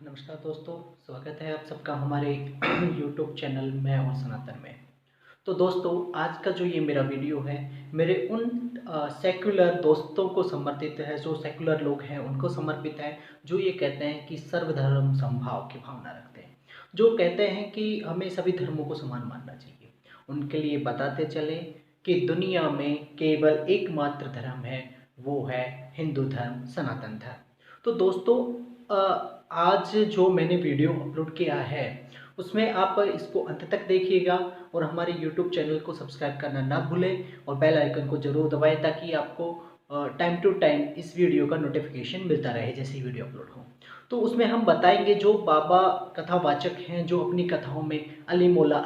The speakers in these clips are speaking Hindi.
नमस्कार दोस्तों, स्वागत है आप सबका हमारे YouTube चैनल में और सनातन में। तो दोस्तों, आज का जो ये मेरा वीडियो है, मेरे उन सेक्युलर दोस्तों को समर्पित है, जो सेक्युलर लोग हैं उनको समर्पित है, जो ये कहते हैं कि सर्वधर्म समभाव की भावना रखते हैं, जो कहते हैं कि हमें सभी धर्मों को समान मानना चाहिए। उनके लिए बताते चले कि दुनिया में केवल एकमात्र धर्म है, वो है हिंदू धर्म, सनातन धर्म। तो दोस्तों, आज जो मैंने वीडियो अपलोड किया है उसमें आप इसको अंत तक देखिएगा और हमारे YouTube चैनल को सब्सक्राइब करना ना भूलें और बेल आइकन को ज़रूर दबाएं ताकि आपको टाइम टू टाइम इस वीडियो का नोटिफिकेशन मिलता रहे जैसे ही वीडियो अपलोड हो। तो उसमें हम बताएंगे जो बाबा कथावाचक हैं, जो अपनी कथाओं में अली मोला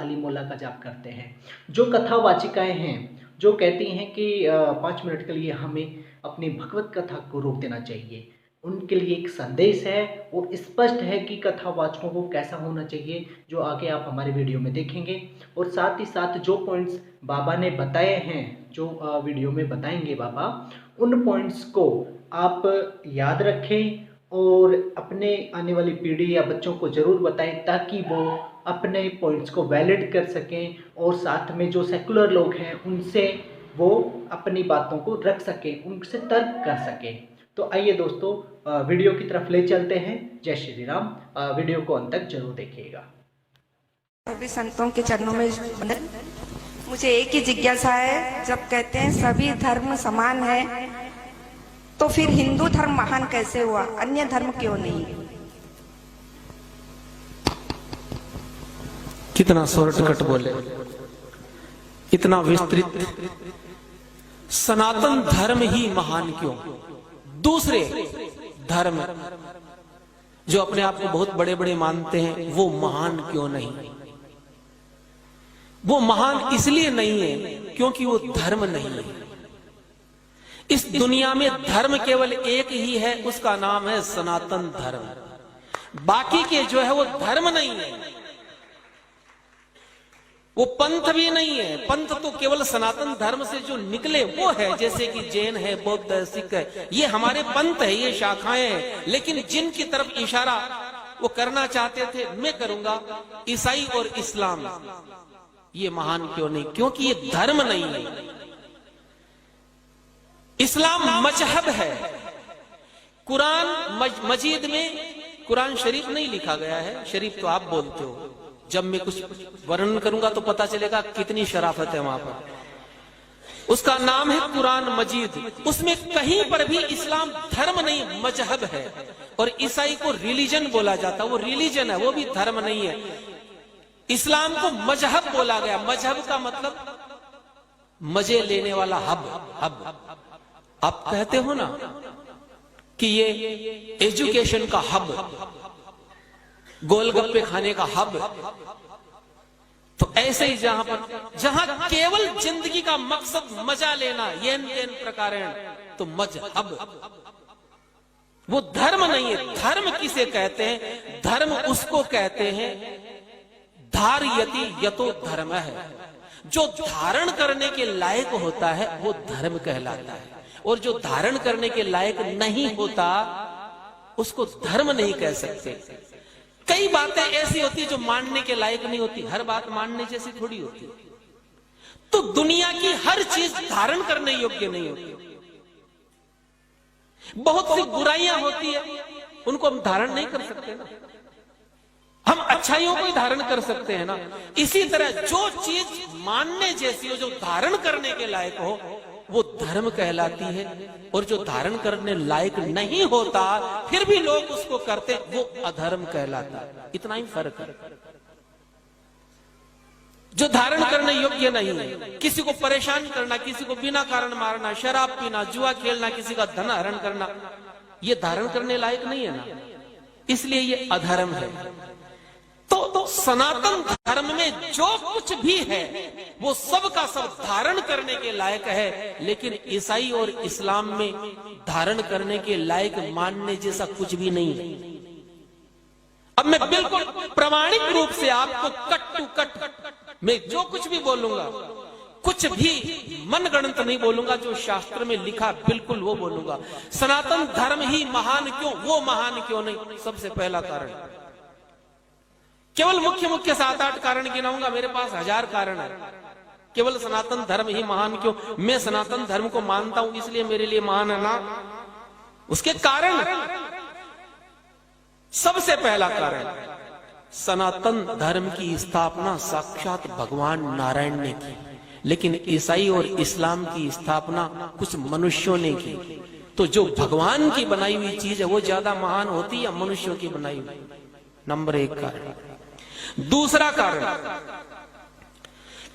का जाप करते हैं, जो कथावाचिकाएँ हैं जो कहती हैं कि 5 मिनट के लिए हमें अपनी भगवत कथा को रोक देना चाहिए, उनके लिए एक संदेश है और स्पष्ट है कि कथावाचकों को कैसा होना चाहिए, जो आगे आप हमारे वीडियो में देखेंगे। और साथ ही साथ जो पॉइंट्स बाबा ने बताए हैं, जो वीडियो में बताएंगे बाबा, उन पॉइंट्स को आप याद रखें और अपने आने वाली पीढ़ी या बच्चों को ज़रूर बताएं ताकि वो अपने पॉइंट्स को वैलिड कर सकें और साथ में जो सेकुलर लोग हैं उनसे वो अपनी बातों को रख सकें, उनसे तर्क कर सकें। तो आइए दोस्तों, वीडियो की तरफ ले चलते हैं। जय श्री राम। वीडियो को अंत तक जरूर देखिएगा। सभी संतों के चरणों में वंदन। मुझे एक ही जिज्ञासा है, जब कहते हैं सभी धर्म समान है तो फिर हिंदू धर्म महान कैसे हुआ, अन्य धर्म क्यों नहीं? कितना शॉर्टकट बोले, इतना विस्तृत। सनातन धर्म ही महान क्यों? दूसरे धर्म जो अपने आप को बहुत बड़े बड़े मानते हैं वो महान क्यों नहीं? वो महान इसलिए नहीं है क्योंकि वो धर्म नहीं है। इस दुनिया में धर्म केवल एक ही है, उसका नाम है सनातन धर्म। बाकी के जो है वो धर्म नहीं है, वो पंथ भी नहीं है। पंथ तो केवल सनातन धर्म से जो निकले वो है, जैसे कि जैन है, बौद्ध है, सिख है, ये हमारे पंथ है, ये शाखाएं हैं। लेकिन जिनकी तरफ इशारा वो करना चाहते थे, मैं करूंगा, ईसाई और इस्लाम, ये महान क्यों नहीं? क्योंकि ये धर्म नहीं है। इस्लाम मजहब है। कुरान मजीद में कुरान शरीफ नहीं लिखा गया है, शरीफ तो आप बोलते हो। जब मैं कुछ वर्णन करूंगा तो पता चलेगा कितनी शराफत है वहां पर। उसका नाम है कुरान मजीद। उसमें कहीं पर भी इस्लाम धर्म नहीं, मजहब है। और ईसाई को रिलीजन बोला जाता, वो रिलीजन है, वो भी धर्म नहीं है। इस्लाम को मजहब बोला गया। मजहब का मतलब मजे लेने वाला हब। आप कहते हो ना कि ये एजुकेशन का हब, गोलगप्पे खाने का हब, तो ऐसे ही जहां केवल जिंदगी का मकसद मजा लेना, येन तेन प्रकारेण, तो मजहब, वो धर्म नहीं है। धर्म किसे कहते हैं? धर्म उसको कहते हैं धारयति यतो धर्म है। जो धारण करने के लायक होता है वो धर्म कहलाता है, और जो धारण करने के लायक नहीं होता उसको धर्म नहीं कह सकते। कई बातें ऐसी होती है जो मानने के लायक नहीं होती, हर बात मानने जैसी थोड़ी होती। तो दुनिया की हर चीज धारण करने योग्य नहीं होती। बहुत सी बुराइयां होती है, उनको हम धारण नहीं कर सकते ना। हम अच्छाइयों को ही धारण कर सकते हैं ना। इसी तरह जो चीज मानने जैसी हो, जो धारण करने के लायक हो, वो धर्म कहलाती है। और जो धारण करने लायक नहीं होता फिर भी लोग उसको करते, वो अधर्म कहलाता है। इतना ही फर्क है। जो धारण करने योग्य नहीं है, किसी को परेशान करना, किसी को बिना कारण मारना, शराब पीना, जुआ खेलना, किसी का धन हरण करना, ये धारण करने लायक नहीं है ना, इसलिए ये अधर्म है। तो सनातन धर्म में जो कुछ भी है वो सब का सब धारण करने के लायक है। लेकिन ईसाई और इस्लाम में धारण करने के लायक मानने जैसा कुछ भी नहीं है। अब मैं बिल्कुल प्रामाणिक रूप से आपको कट टू कट मैं जो कुछ भी बोलूंगा, कुछ भी मनगढ़ंत नहीं बोलूंगा, जो शास्त्र में लिखा बिल्कुल वो बोलूंगा। सनातन धर्म ही महान क्यों, वो महान क्यों नहीं? सबसे पहला कारण, केवल मुख्य मुख्य 7-8 कारण गिनाऊंगा, मेरे पास 1000 कारण है। केवल सनातन धर्म ही महान क्यों? मैं सनातन धर्म को मानता हूं इसलिए मेरे लिए महान है ना, उसके कारण। सबसे पहला कारण, सनातन धर्म की स्थापना साक्षात भगवान नारायण ने की, लेकिन ईसाई और इस्लाम की स्थापना कुछ मनुष्यों ने की। तो जो भगवान की बनाई हुई चीज है वो ज्यादा महान होती है या मनुष्यों की बनाई हुई? नंबर 1 कारण। दूसरा कारण,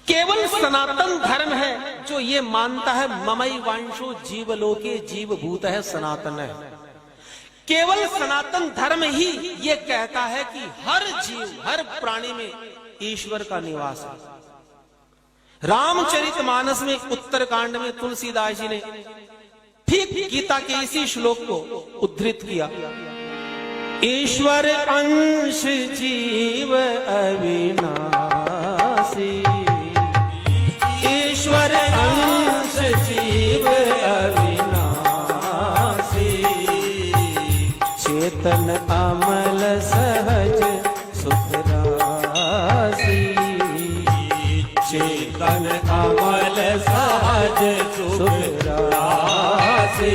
केवल सनातन धर्म है जो ये मानता है ममई वांशो जीवलोके जीवभूत है सनातन है। केवल सनातन धर्म ही ये कहता है कि हर जीव, हर प्राणी में ईश्वर का निवास है। रामचरितमानस में उत्तरकांड में तुलसीदास जी ने ठीक गीता के इसी श्लोक को उद्धृत किया, ईश्वर अंश जीव अविनाशी, ईश्वर अंश जीव अविनाशी, चेतन अमल सहज सुख राशि, चेतन अमल सहज सुख राशि।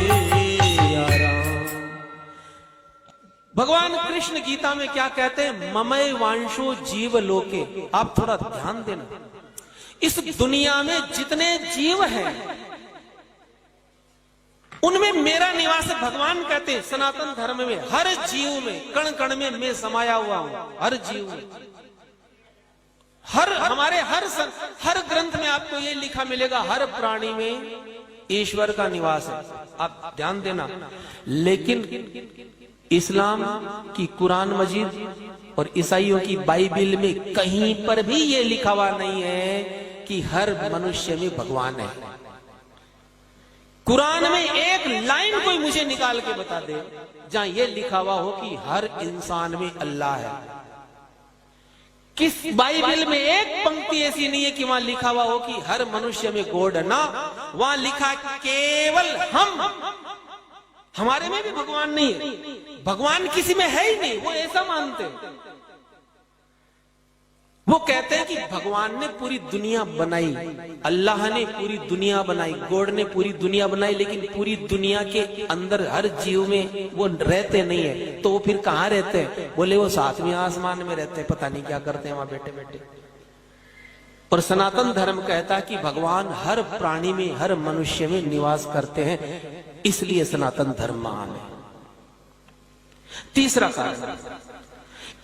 भगवान कृष्ण गीता में क्या कहते हैं? ममय वांशो जीव लोके। आप थोड़ा ध्यान देना, इस दुनिया में जितने जीव हैं उनमें मेरा निवास है। भगवान कहते हैं सनातन धर्म में हर जीव में, कण कण में मैं समाया हुआ हूं। हर जीव में, हमारे हर ग्रंथ में आपको ये लिखा मिलेगा, हर प्राणी में ईश्वर का निवास है। आप ध्यान देना। लेकिन इस्लाम की कुरान मजीद और ईसाइयों की बाइबिल में कहीं पर भी ये लिखा हुआ नहीं है कि हर मनुष्य में भगवान है। कुरान में एक लाइन कोई मुझे निकाल के बता दे जहां ये लिखा हुआ हो कि हर इंसान में अल्लाह है। किस बाइबल में एक पंक्ति ऐसी नहीं है कि वहां लिखा हुआ हो कि हर मनुष्य में गॉड है ना। वहां लिखा केवल हमारे में भी भगवान नहीं है। भगवान किसी में है ही नहीं, वो ऐसा मानते हैं। वो कहते हैं कि भगवान ने पूरी दुनिया बनाई, अल्लाह ने पूरी दुनिया बनाई, गॉड ने पूरी दुनिया बनाई, लेकिन पूरी दुनिया के अंदर हर जीव में वो रहते नहीं है। तो वो फिर कहाँ रहते हैं? बोले वो 7वें आसमान में रहते हैं, पता नहीं क्या करते हैं वहां बैठे बैठे। और सनातन धर्म कहता है कि भगवान हर प्राणी में, हर मनुष्य में निवास करते हैं, इसलिए सनातन धर्म महान है। तीसरा कारण,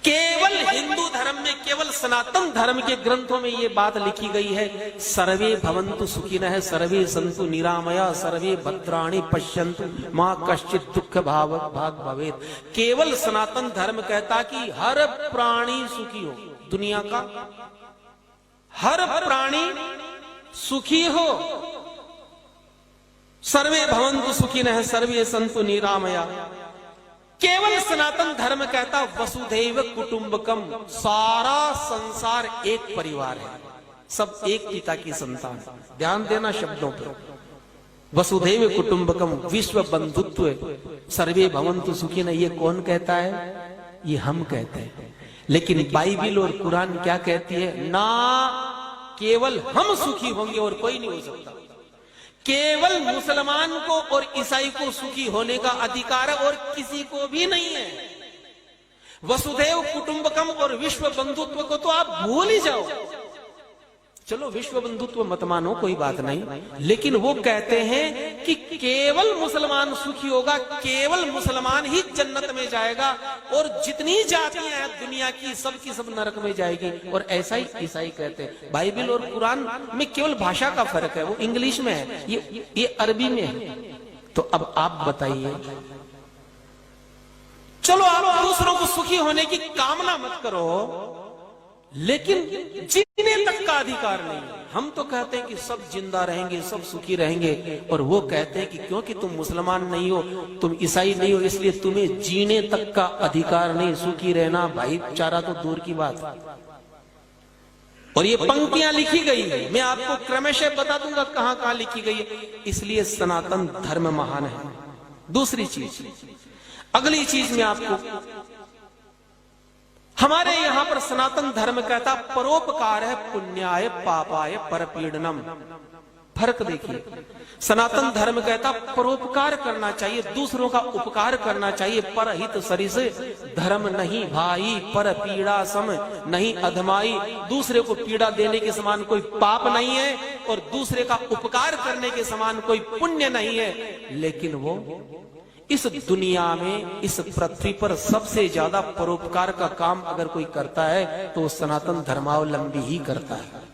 केवल हिंदू धर्म में, केवल सनातन धर्म के ग्रंथों में ये बात लिखी गई है, सर्वे भवन्तु सुखिनः, सर्वे सन्तु निरामया, सर्वे भद्राणि पश्यन्तु मां कश्चित् दुःख भाग भवेत्। केवल सनातन धर्म कहता कि हर प्राणी सुखी हो, दुनिया का हर प्राणी सुखी हो। सर्वे भवन्तु सुखिनः, सर्वे सन्तु निरामया। केवल सनातन धर्म कहता वसुधैव कुटुंबकम, सारा संसार एक परिवार है, सब एक पिता की संतान। ध्यान देना शब्दों पर। वसुधैव कुटुंबकम, विश्व बंधुत्व, सर्वे भवन्तु सुखिनः, ये कौन कहता है? ये हम कहते हैं। लेकिन बाइबिल और कुरान क्या कहती है? ना केवल हम सुखी होंगे और कोई नहीं हो सकता। केवल मुसलमान को और ईसाई को सुखी होने का अधिकार है और किसी को भी नहीं है। वसुधैव कुटुंबकम और विश्व बंधुत्व को तो आप भूल ही जाओ। चलो विश्व बंधुत्व मत मानो, कोई बात नहीं, लेकिन वो कहते हैं कि केवल मुसलमान सुखी होगा, केवल मुसलमान ही जन्नत में जाएगा और जितनी जातियां हैं दुनिया की सब नरक में जाएगी। और ऐसा ही ईसाई कहते हैं। बाइबिल और कुरान में केवल भाषा का फर्क है, वो इंग्लिश में है, ये अरबी में है। तो अब आप बताइए, चलो आप दूसरों को सुखी होने की कामना मत करो, लेकिन जीने तक का अधिकार नहीं है। हम तो कहते हैं कि सब जिंदा रहेंगे, सब सुखी रहेंगे, और वो कहते हैं कि क्योंकि तुम मुसलमान नहीं हो, तुम ईसाई नहीं हो, इसलिए तुम्हें जीने तक का अधिकार नहीं, सुखी रहना भाईचारा तो दूर की बात। और ये पंक्तियां लिखी गई है, मैं आपको क्रमशः बता दूंगा कहां कहां लिखी गई है। इसलिए सनातन धर्म महान है। दूसरी चीज, अगली चीज में आपको, हमारे यहां पर सनातन धर्म कहता परोपकार है पुण्याय पापाय परपीड़नम। फर्क देखिए, सनातन धर्म कहता परोपकार करना चाहिए, दूसरों का उपकार करना चाहिए। परहित सरिस धर्म नहीं भाई, पर पीड़ा सम नहीं अधमाई। दूसरे को पीड़ा देने के समान कोई पाप नहीं है और दूसरे का उपकार करने के समान कोई पुण्य नहीं है। लेकिन वो इस दुनिया में, इस पृथ्वी पर सबसे ज्यादा परोपकार का काम अगर कोई करता है तो वो सनातन धर्मावलंबी ही करता है।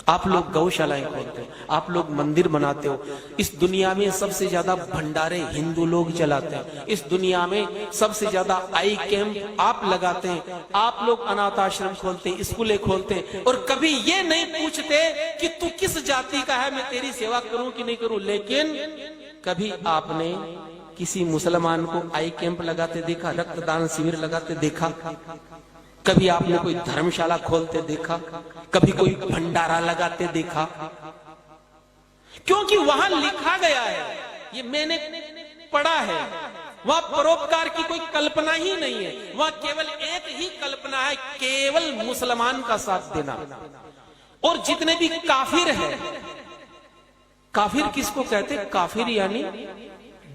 आप लोग गौशालाएं खोलते हो, आप लोग मंदिर बनाते हो, इस दुनिया में सबसे ज्यादा भंडारे हिंदू लोग चलाते हैं। इस दुनिया में सबसे ज्यादा आई कैंप आप लगाते हैं, आप लोग अनाथ आश्रम खोलते हैं, स्कूलें खोलते हैं, और कभी ये नहीं पूछते कि तू किस जाति का है, मैं तेरी सेवा करूं कि नहीं करूं। लेकिन कभी आपने किसी मुसलमान को आई कैंप लगाते देखा, रक्तदान शिविर लगाते देखा? कभी आपने कोई धर्मशाला खोलते देखा? कभी कोई भंडारा लगाते देखा? क्योंकि वहां लिखा गया है, ये मैंने पढ़ा है, वहां परोपकार की कोई कल्पना ही नहीं है। वहां केवल एक ही कल्पना है, केवल मुसलमान का साथ देना। और जितने भी काफिर है, काफिर किसको कहते? काफिर यानी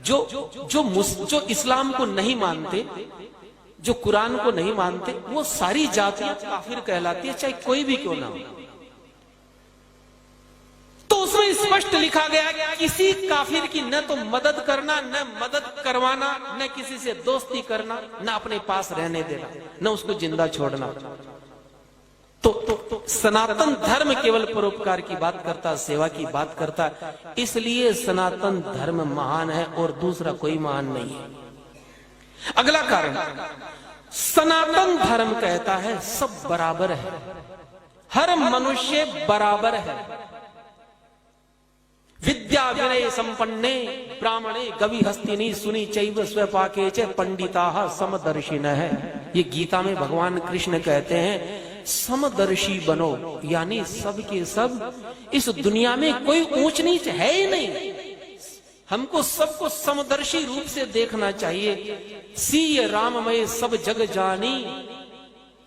जो इस्लाम को नहीं मानते, जो कुरान को नहीं मानते, वो सारी जातियां काफिर कहलाती है, चाहे कोई भी क्यों ना हो। तो उसमें स्पष्ट लिखा गया कि किसी काफिर की न तो मदद करना, न मदद करवाना, न किसी से दोस्ती करना, न अपने पास रहने देना, न उसको जिंदा छोड़ना। तो सनातन धर्म केवल परोपकार की बात करता, सेवा की बात करता, इसलिए सनातन धर्म महान है और दूसरा कोई महान नहीं है। अगला कारण, सनातन धर्म कहता है सब बराबर है, हर मनुष्य बराबर है। विद्या विनय संपन्ने ब्राह्मणे गवि हस्तिनी सुनी चैव स्वपाके च पंडिता समदर्शिन है। ये गीता में भगवान कृष्ण कहते हैं समदर्शी बनो, यानी सब के सब इस दुनिया में कोई ऊंच नीच है ही नहीं। हमको सबको समदर्शी रूप से देखना चाहिए। सीय राममय सब जग जानी,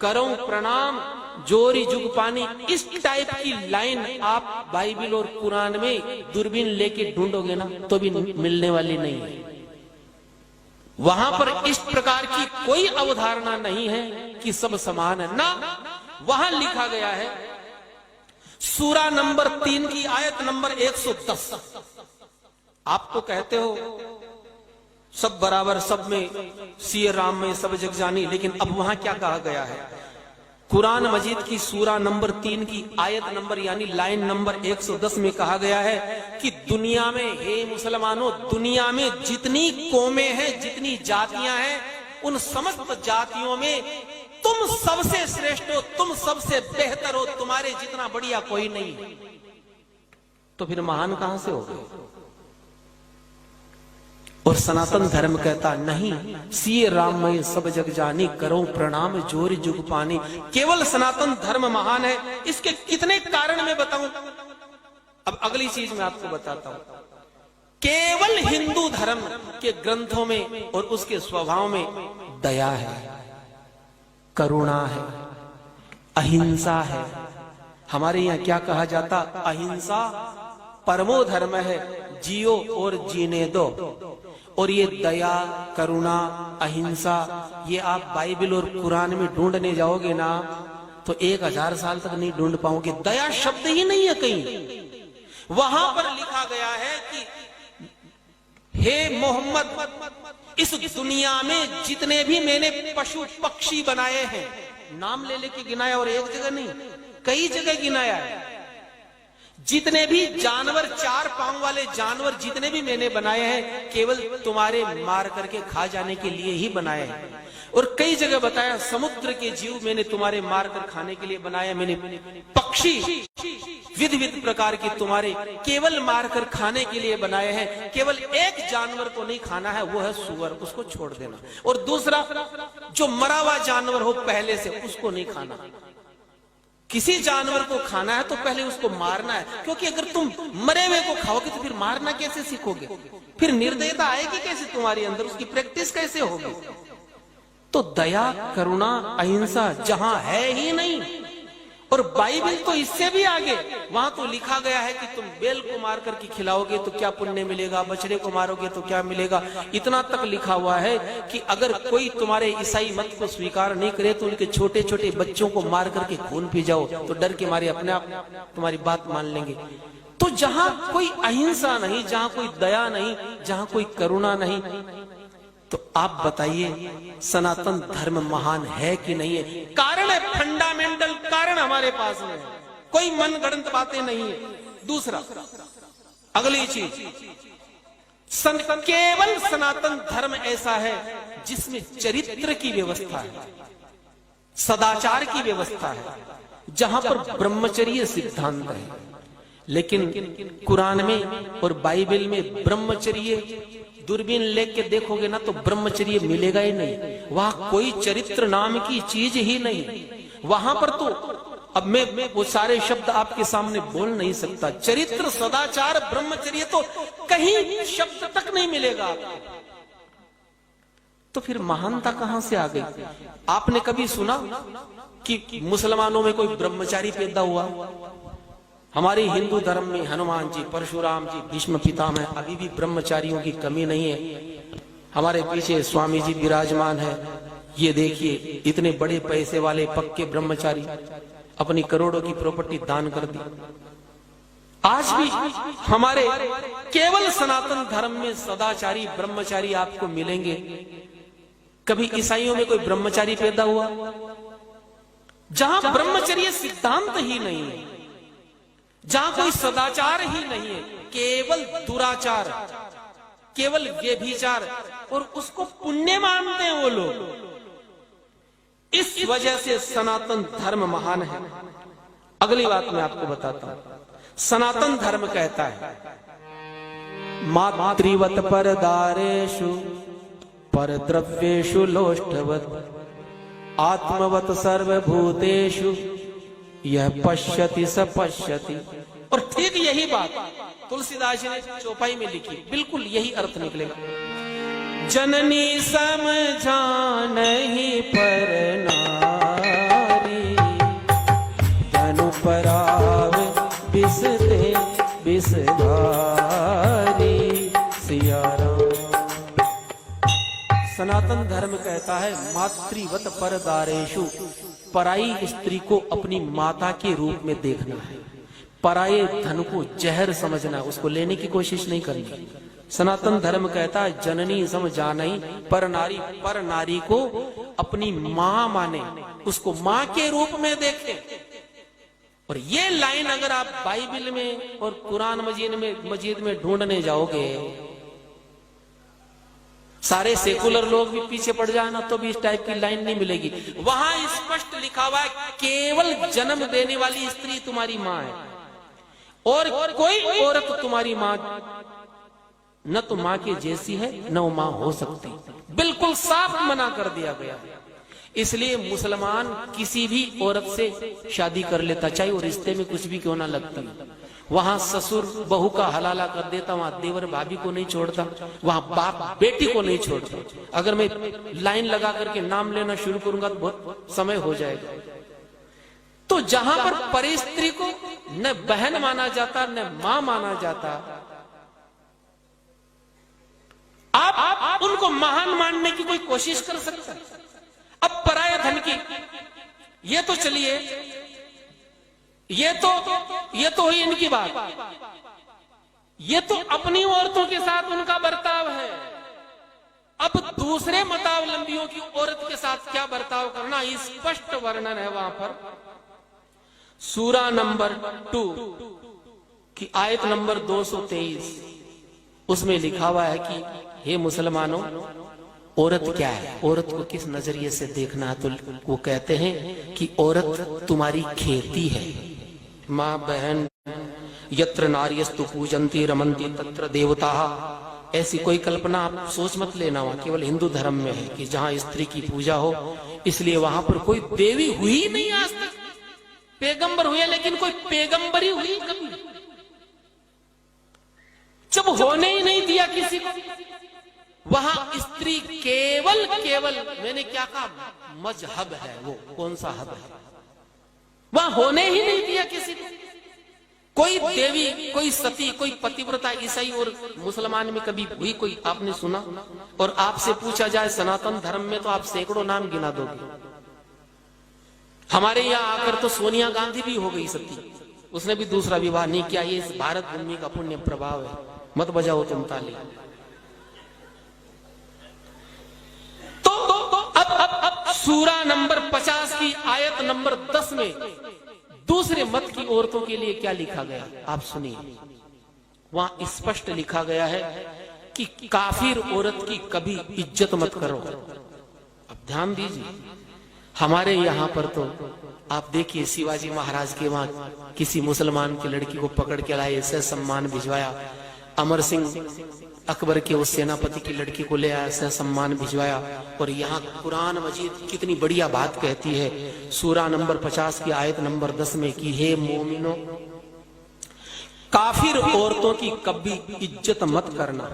करो प्रणाम जोरी जुग पानी। इस टाइप की लाइन आप बाइबल और कुरान में दूरबीन लेके ढूंढोगे ना तो भी मिलने वाली नहीं है। वहां पर इस प्रकार की कोई अवधारणा नहीं है कि सब समान है ना। वहां लिखा गया है सूरा नंबर 3 की आयत नंबर 110। आप तो कहते हो सब बराबर, सब में सिय राम में सब जग जानी, लेकिन अब वहां क्या कहा गया है? कुरान मजीद की सूरा नंबर 3 की आयत नंबर यानी लाइन नंबर 110 में कहा गया है कि दुनिया में, हे मुसलमानों, दुनिया में जितनी कौमें हैं, जितनी जातियां हैं, उन समस्त जातियों में तुम सबसे श्रेष्ठ हो, तुम सबसे बेहतर हो, तुम्हारे जितना बढ़िया कोई नहीं। तो फिर महान कहां से हो गए? और सनातन धर्म कहता नहीं, सीए राम में सब जग जानी, करो प्रणाम जोर जुग पानी। केवल सनातन धर्म महान है। इसके कितने कारण मैं बताऊं? अब अगली चीज मैं आपको बताता हूं। केवल हिंदू धर्म के ग्रंथों में और उसके स्वभाव में दया है, करुणा है, अहिंसा है। हमारे यहां क्या कहा जाता? अहिंसा परमो धर्म है, जियो और जीने दो। और ये दया, करुणा, अहिंसा, ये आप बाइबल और कुरान में ढूंढने जाओगे ना तो 1000 साल तक नहीं ढूंढ पाओगे। दया शब्द ही नहीं है कहीं। वहां पर लिखा गया है कि हे मोहम्मद, इस दुनिया में जितने भी मैंने पशु पक्षी बनाए हैं, नाम ले लेके गिनाया, और एक जगह नहीं, कई जगह गिनाया है। जितने भी जानवर, 4 पांव वाले जानवर जितने भी मैंने बनाए हैं, केवल तुम्हारे मार करके खा जाने के लिए ही बनाए हैं। और कई जगह बताया समुद्र के जीव मैंने तुम्हारे मार कर खाने के लिए बनाए। मैंने पक्षी विध विध प्रकार के तुम्हारे केवल मार कर खाने के लिए बनाए हैं। केवल एक जानवर को नहीं खाना है, वो है सुअर, उसको छोड़ देना। और दूसरा, जो मरा हुआ जानवर हो पहले से, उसको नहीं खाना। किसी जानवर को खाना है तो पहले उसको मारना है, क्योंकि अगर तुम मरे हुए को खाओगे तो फिर मारना कैसे सीखोगे? फिर निर्दयता आएगी कैसे तुम्हारे अंदर? उसकी प्रैक्टिस कैसे होगी? तो दया, करुणा, अहिंसा जहां है ही नहीं। और बाइबल तो इससे भी आगे, वहां तो लिखा गया है कि तुम बैल को मार करके खिलाओगे तो क्या पुण्य मिलेगा, बछड़े को मारोगे तो क्या मिलेगा। इतना तक लिखा हुआ है कि अगर कोई तुम्हारे ईसाई मत को स्वीकार नहीं करे तो उनके छोटे छोटे बच्चों को मार करके खून पी जाओ, तो डर के मारे अपने आप तुम्हारी बात मान लेंगे। तो जहां कोई अहिंसा नहीं, जहां कोई दया नहीं, जहां कोई करुणा नहीं, तो आप बताइए सनातन धर्म महान है कि नहीं है? कारण है, फंडामेंटल कारण हमारे पास में है, कोई मनगढ़ंत बातें नहीं है। दूसरा, अगली चीज, केवल सनातन धर्म ऐसा है जिसमें चरित्र की व्यवस्था है, सदाचार की व्यवस्था है, जहां पर ब्रह्मचर्य सिद्धांत है। लेकिन कुरान में और बाइबल में ब्रह्मचर्य दूरबीन लेके देखोगे ना तो ब्रह्मचर्य मिलेगा ही नहीं। वहां कोई चरित्र नाम की चीज ही नहीं। वहां पर तो अब मैं वो सारे शब्द आपके सामने बोल नहीं सकता। चरित्र, सदाचार, ब्रह्मचर्य तो कहीं शब्द तक नहीं मिलेगा आपको। तो फिर महानता कहां से आ गई? आपने कभी सुना कि मुसलमानों में कोई ब्रह्मचारी पैदा हुआ? हमारे हिंदू धर्म में हनुमान जी, परशुराम जी, भीष्म पितामह, अभी भी ब्रह्मचारियों की कमी नहीं है। हमारे पीछे स्वामी जी विराजमान है, ये देखिए इतने बड़े पैसे वाले पक्के ब्रह्मचारी, अपनी करोड़ों की प्रॉपर्टी दान कर दी। आज भी हमारे केवल सनातन धर्म में सदाचारी ब्रह्मचारी आपको मिलेंगे। कभी ईसाइयों में कोई ब्रह्मचारी पैदा हुआ? जहां ब्रह्मचर्य सिद्धांत ही नहीं है, जहां कोई सदाचार ही नहीं है, केवल दुराचार, केवल व्यभिचार, और उसको पुण्य मानते हैं वो लोग। इस वजह से सनातन धर्म महान है। अगली बात मैं आपको बताता हूं। सनातन धर्म कहता है मातृवत परदारेषु परद्रव्येषु लोष्टवत आत्मवत सर्वभूतेषु यह पश्यति स पश्यति। और ठीक यही बात तुलसीदास जी ने चौपाई में लिखी, बिल्कुल यही अर्थ निकलेगा। जननी समझानहि पर नारी तनु पराव बिसते बिसधारी। सिया राम। सनातन धर्म कहता है मातृवत परदारेषु, पराई स्त्री को अपनी माता के रूप में देखना है, पराये धन को जहर समझना, उसको लेने की कोशिश नहीं करनी। सनातन धर्म कहता है जननी समझानहि पर नारी, पर नारी को अपनी मां माने, उसको मां के रूप में देखे। और ये लाइन अगर आप बाइबल में और कुरान मजीद में ढूंढने जाओगे, सारे सेकुलर लोग भी पीछे पड़ जाए ना तो भी इस टाइप की लाइन नहीं मिलेगी। वहां स्पष्ट लिखा हुआ है केवल जन्म देने वाली स्त्री तुम्हारी मां है, और कोई औरत तुम्हारी मां न तो मां के जैसी है न वो मां हो सकती। बिल्कुल साफ मना कर दिया गया। इसलिए मुसलमान किसी भी औरत से शादी कर लेता, चाहे वो रिश्ते में कुछ भी क्यों ना लगती। वहां ससुर बहू का हलाला कर देता, वहां देवर भाभी को नहीं छोड़ता, वहां बाप बेटी को नहीं छोड़ता। अगर मैं लाइन लगा करके नाम लेना शुरू करूंगा तो बहुत समय हो जाएगा। तो जहां पर परिस्त्री को न बहन माना जाता न मां माना जाता, आप उनको महान मानने की कोई कोशिश कर सकते हैं। अब पराये धन की ये तो चलिए, ये तो हुई इनकी बात। ये तो अपनी औरतों के साथ उनका बर्ताव है। अब दूसरे मतावलंबियों की औरत के साथ क्या बर्ताव करना, स्पष्ट वर्णन है वहां पर। सूरा नंबर 2 की आयत नंबर 223, उसमें लिखा हुआ है कि हे मुसलमानों, औरत क्या है, औरत को किस नजरिए से देखना है। तो वो कहते हैं कि औरत तुम्हारी खेती है। माँ बहन, यत्र नार्यस्तु पूजन्ति रमन्ति तत्र देवता। ऐसी कोई कल्पना आप सोच मत लेना, वहां केवल हिंदू धर्म में है कि जहां स्त्री की पूजा हो, इसलिए वहां पर कोई देवी हुई नहीं आज तक। पैगंबर हुए, लेकिन कोई पैगंबरी हुई कभी? जब होने ही नहीं दिया किसी को, वहां स्त्री केवल केवल, मैंने क्या कहा, मजहब है। वो कौन सा हब है? वहां होने ही नहीं दिया किसी को। कोई देवी, कोई सती, कोई पतिव्रता ईसाई और मुसलमान में कभी हुई कोई आपने सुना? और आपसे पूछा जाए सनातन धर्म में, तो आप सैकड़ों नाम गिना दोगे। हमारे यहां आकर तो सोनिया गांधी भी हो गई सती, उसने भी दूसरा विवाह नहीं किया। ये इस भारत भूमि का पुण्य प्रभाव है। मत बजाओ तुम ताली। तो अब सूरा नंबर 50 की आयत नंबर 10 में दूसरे मत की औरतों के लिए क्या लिखा गया, आप सुनिए। वहां स्पष्ट लिखा गया है कि काफिर औरत की कभी इज्जत मत करो। अब ध्यान दीजिए, हमारे यहां पर तो आप देखिए, शिवाजी महाराज के वहां किसी मुसलमान की लड़की को पकड़ के लाए, ऐसे सम्मान भिजवाया। अमर सिंह अकबर के उस सेनापति की लड़की को ले आया, ऐसा सम्मान भिजवाया। और यहाँ कुरान मजीद कितनी बढ़िया बात कहती है, सूरा नंबर 50 की आयत नंबर 10 में कि हे मोमिनो, काफिर औरतों की कभी इज्जत मत करना,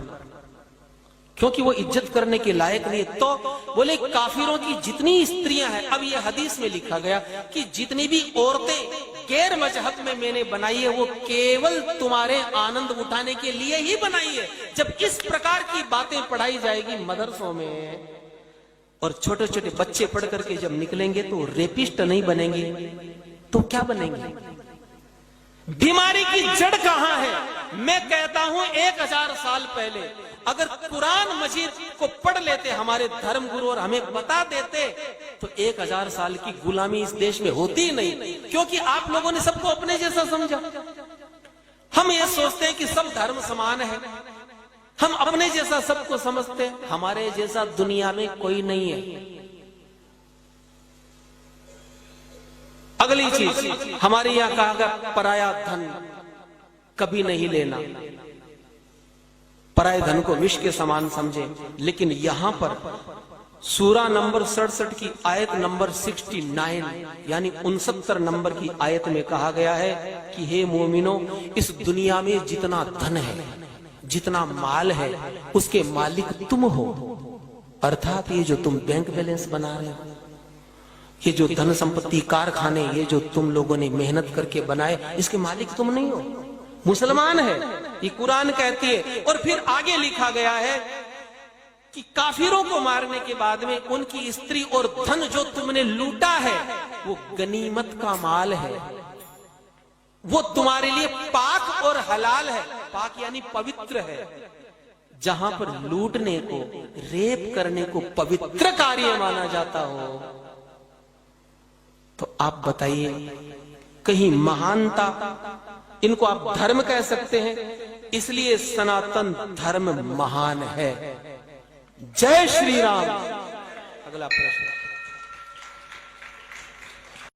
क्योंकि वो इज्जत करने के लायक नहीं। तो बोले काफिरों की जितनी स्त्रियां हैं, अब ये हदीस में लिखा गया कि जितनी भी औरतें गैर मजहब में मैंने बनाई है, वो केवल तुम्हारे आनंद उठाने के लिए ही बनाई है। जब इस प्रकार की बातें पढ़ाई जाएगी मदरसों में, और छोटे छोटे बच्चे पढ़ करके जब निकलेंगे तो रेपिस्ट नहीं बनेंगे तो क्या बनेंगे? बीमारी की जड़ कहां है? मैं कहता हूं 1000 साल पहले अगर कुरान मजीद को पढ़ लेते हमारे धर्म गुरु और हमें बता देते, तो 1000 साल की गुलामी इस देश में होती ही नहीं। क्योंकि आप लोगों ने सबको अपने जैसा समझा। हम ये सोचते हैं कि सब धर्म समान है, हम अपने जैसा सबको समझते हैं। हमारे जैसा दुनिया में कोई नहीं है। अगली चीज, हमारे यहां कहा गया पराया धन कभी नहीं लेना, पराये धन को विष के समान समझे। लेकिन यहां पर सूरा नंबर 67 की आयत नंबर 69 यानी 69 नंबर की आयत में कहा गया है कि हे मोमिनो, इस दुनिया में जितना धन है, जितना माल है, उसके मालिक तुम हो। अर्थात ये जो तुम बैंक बैलेंस बना रहे हो, ये जो धन संपत्ति, कारखाने, ये जो तुम लोगों ने मेहनत करके बनाए, इसके मालिक तुम नहीं हो, मुसलमान है। ये कुरान कहती है। और फिर आगे लिखा गया है कि काफिरों को मारने के बाद में उनकी स्त्री और धन जो तुमने लूटा है, वो गनीमत का माल है, वो तुम्हारे लिए पाक और हलाल है। पाक यानी पवित्र है। जहां पर लूटने को, रेप करने को पवित्र कार्य माना जाता हो, तो आप बताइए कहीं महानता, इनको आप धर्म कह सकते हैं। इसलिए सनातन धर्म महान है। जय श्री राम। अगला प्रश्न।